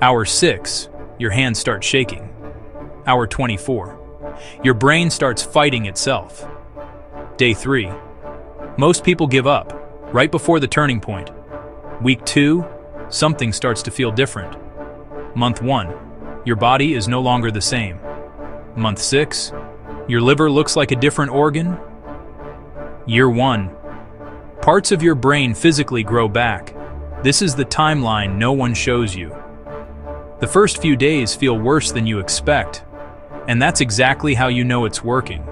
Hour 6, your hands start shaking. Hour 24, your brain starts fighting itself. Day 3, most people give up, right before the turning point. Week 2, something starts to feel different. Month 1, your body is no longer the same. Month 6, your liver looks like a different organ. Year 1, parts of your brain physically grow back. This is the timeline no one shows you. The first few days feel worse than you expect, and that's exactly how you know it's working.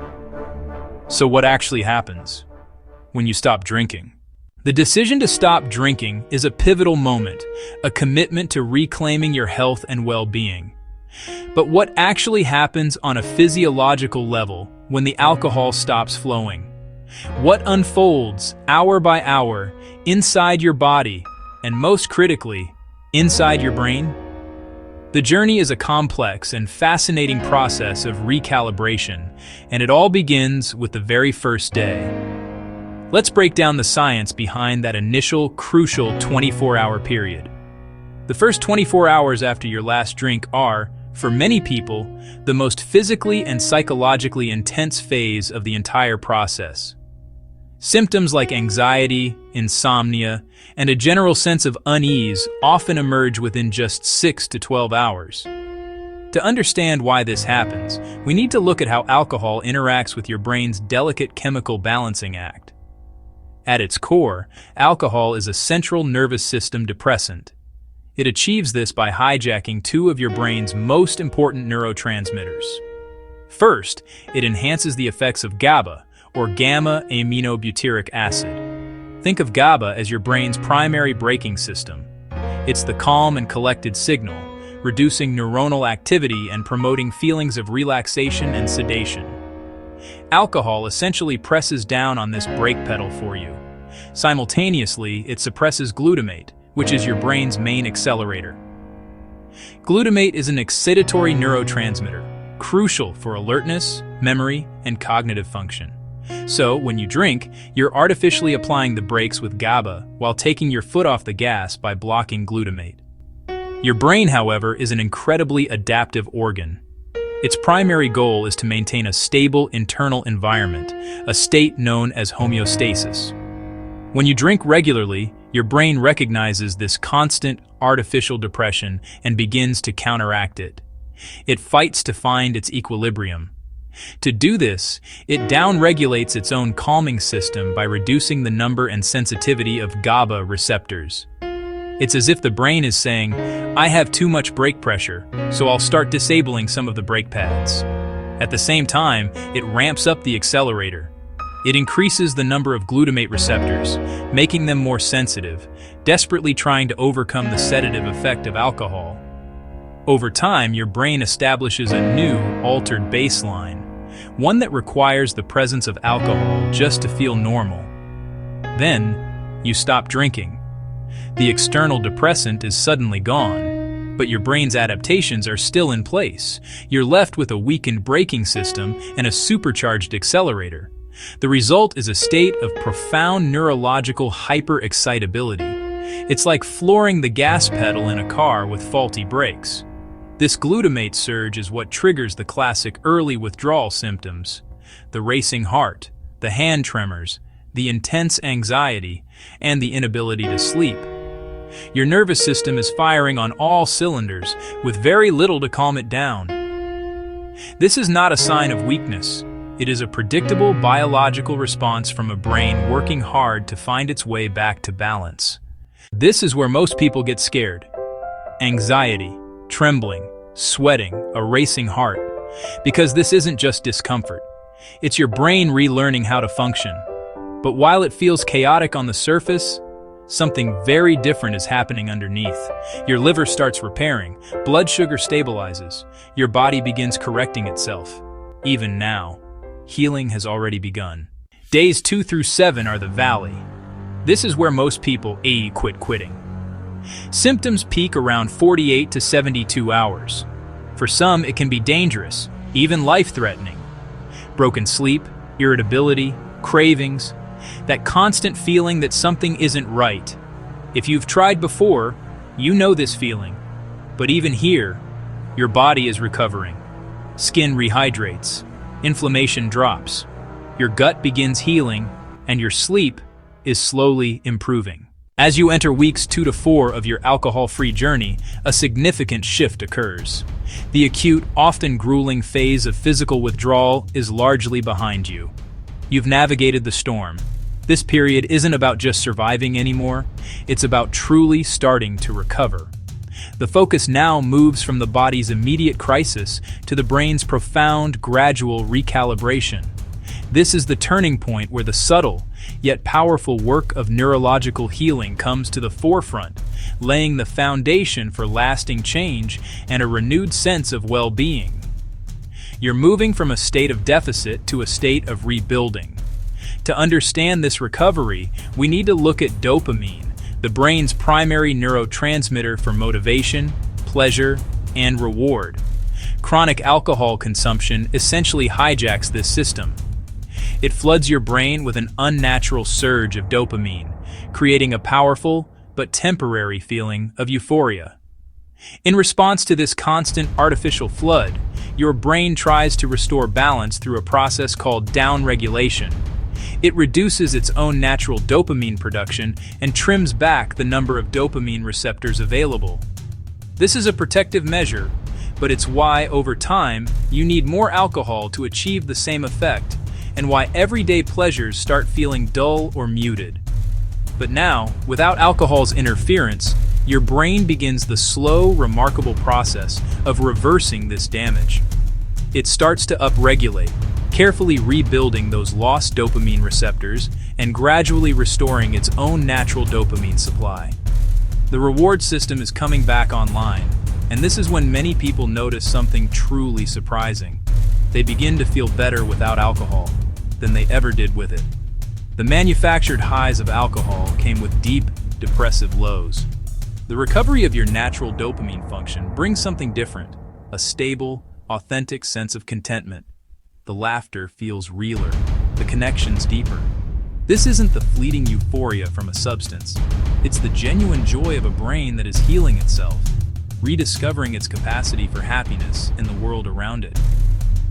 So what actually happens when you stop drinking? The decision to stop drinking is a pivotal moment, a commitment to reclaiming your health and well-being. But what actually happens on a physiological level when the alcohol stops flowing? What unfolds hour by hour inside your body, and most critically, inside your brain? The journey is a complex and fascinating process of recalibration, and it all begins with the very first day. Let's break down the science behind that initial, crucial 24-hour period. The first 24 hours after your last drink are, for many people, the most physically and psychologically intense phase of the entire process. Symptoms like anxiety, insomnia, and a general sense of unease often emerge within just 6 to 12 hours. To understand why this happens, we need to look at how alcohol interacts with your brain's delicate chemical balancing act. At its core, alcohol is a central nervous system depressant. It achieves this by hijacking two of your brain's most important neurotransmitters. First, it enhances the effects of GABA, or gamma-aminobutyric acid. Think of GABA as your brain's primary braking system. It's the calm and collected signal, reducing neuronal activity and promoting feelings of relaxation and sedation. Alcohol essentially presses down on this brake pedal for you. Simultaneously, it suppresses glutamate, which is your brain's main accelerator. Glutamate is an excitatory neurotransmitter, crucial for alertness, memory, and cognitive function. So, when you drink, you're artificially applying the brakes with GABA while taking your foot off the gas by blocking glutamate. Your brain, however, is an incredibly adaptive organ. Its primary goal is to maintain a stable internal environment, a state known as homeostasis. When you drink regularly, your brain recognizes this constant, artificial depression and begins to counteract it. It fights to find its equilibrium. To do this, it downregulates its own calming system by reducing the number and sensitivity of GABA receptors. It's as if the brain is saying, I have too much brake pressure, so I'll start disabling some of the brake pads. At the same time, it ramps up the accelerator. It increases the number of glutamate receptors, making them more sensitive, desperately trying to overcome the sedative effect of alcohol. Over time, your brain establishes a new, altered baseline, one that requires the presence of alcohol just to feel normal. Then, you stop drinking. The external depressant is suddenly gone, but your brain's adaptations are still in place. You're left with a weakened braking system and a supercharged accelerator. The result is a state of profound neurological hyperexcitability. It's like flooring the gas pedal in a car with faulty brakes. This glutamate surge is what triggers the classic early withdrawal symptoms: the racing heart, the hand tremors, the intense anxiety, and the inability to sleep. Your nervous system is firing on all cylinders with very little to calm it down. This is not a sign of weakness. It is a predictable biological response from a brain working hard to find its way back to balance. This is where most people get scared. Anxiety, trembling, sweating, a racing heart. Because this isn't just discomfort. It's your brain relearning how to function. But while it feels chaotic on the surface, something very different is happening underneath. Your liver starts repairing, blood sugar stabilizes, your body begins correcting itself. Even now, healing has already begun. Days 2 through 7 are the valley. This is where most people quit quitting. Symptoms peak around 48 to 72 hours. For some, it can be dangerous, even life-threatening. Broken sleep, irritability, cravings, that constant feeling that something isn't right. If you've tried before, you know this feeling. But even here, your body is recovering. Skin rehydrates, inflammation drops, your gut begins healing, and your sleep is slowly improving. As you enter weeks 2 to 4 of your alcohol-free journey, a significant shift occurs. The acute, often grueling phase of physical withdrawal is largely behind you. You've navigated the storm. This period isn't about just surviving anymore, it's about truly starting to recover. The focus now moves from the body's immediate crisis to the brain's profound, gradual recalibration. This is the turning point where the subtle, yet powerful work of neurological healing comes to the forefront, laying the foundation for lasting change and a renewed sense of well-being. You're moving from a state of deficit to a state of rebuilding. To understand this recovery, we need to look at dopamine, the brain's primary neurotransmitter for motivation, pleasure, and reward. Chronic alcohol consumption essentially hijacks this system. It floods your brain with an unnatural surge of dopamine, creating a powerful but temporary feeling of euphoria. In response to this constant artificial flood, your brain tries to restore balance through a process called downregulation. It reduces its own natural dopamine production and trims back the number of dopamine receptors available. This is a protective measure, but it's why, over time, you need more alcohol to achieve the same effect, and why everyday pleasures start feeling dull or muted. But now, without alcohol's interference, your brain begins the slow, remarkable process of reversing this damage. It starts to upregulate, carefully rebuilding those lost dopamine receptors and gradually restoring its own natural dopamine supply. The reward system is coming back online, and this is when many people notice something truly surprising. They begin to feel better without alcohol than they ever did with it. The manufactured highs of alcohol came with deep, depressive lows. The recovery of your natural dopamine function brings something different, a stable, authentic sense of contentment. The laughter feels realer, the connections deeper. This isn't the fleeting euphoria from a substance. It's the genuine joy of a brain that is healing itself, rediscovering its capacity for happiness in the world around it.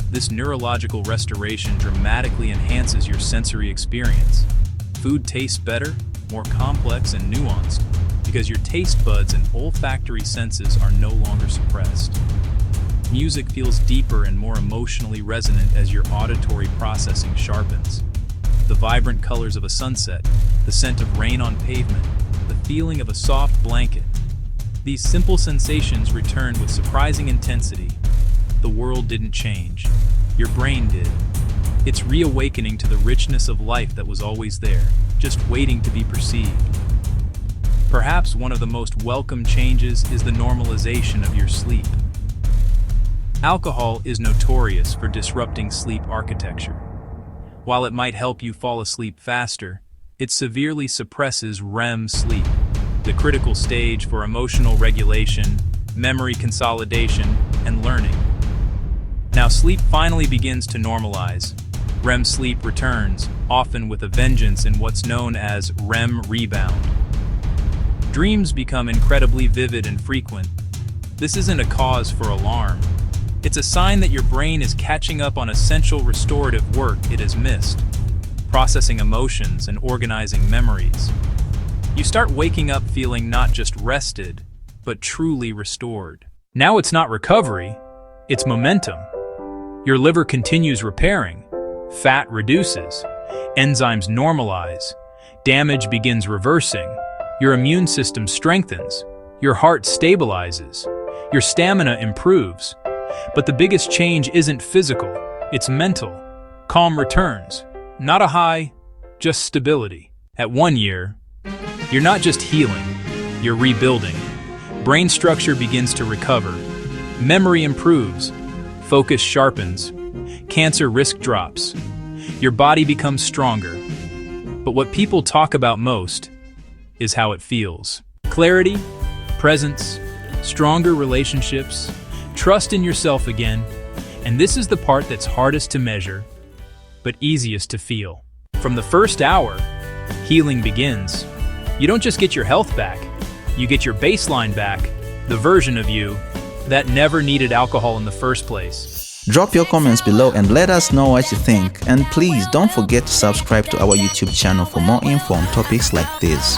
This neurological restoration dramatically enhances your sensory experience. Food tastes better, more complex and nuanced, because your taste buds and olfactory senses are no longer suppressed. Music feels deeper and more emotionally resonant as your auditory processing sharpens. The vibrant colors of a sunset, the scent of rain on pavement, the feeling of a soft blanket. These simple sensations return with surprising intensity. The world didn't change. Your brain did. It's reawakening to the richness of life that was always there, just waiting to be perceived. Perhaps one of the most welcome changes is the normalization of your sleep. Alcohol is notorious for disrupting sleep architecture. While it might help you fall asleep faster, it severely suppresses REM sleep, the critical stage for emotional regulation, memory consolidation, and learning. Now sleep finally begins to normalize. REM sleep returns, often with a vengeance in what's known as REM rebound. Dreams become incredibly vivid and frequent. This isn't a cause for alarm. It's a sign that your brain is catching up on essential restorative work it has missed, processing emotions and organizing memories. You start waking up feeling not just rested, but truly restored. Now it's not recovery, it's momentum. Your liver continues repairing, fat reduces, enzymes normalize, damage begins reversing, your immune system strengthens, your heart stabilizes, your stamina improves. But the biggest change isn't physical, it's mental. Calm returns, not a high, just stability. At 1 year, you're not just healing, you're rebuilding. Brain structure begins to recover, memory improves, focus sharpens, cancer risk drops, your body becomes stronger. But what people talk about most is how it feels. Clarity, presence, stronger relationships, trust in yourself again, and this is the part that's hardest to measure, but easiest to feel. From the first hour, healing begins. You don't just get your health back, you get your baseline back, The version of you that never needed alcohol in the first place. Drop your comments below and let us know what you think. And please don't forget to subscribe to our YouTube channel for more info on topics like this.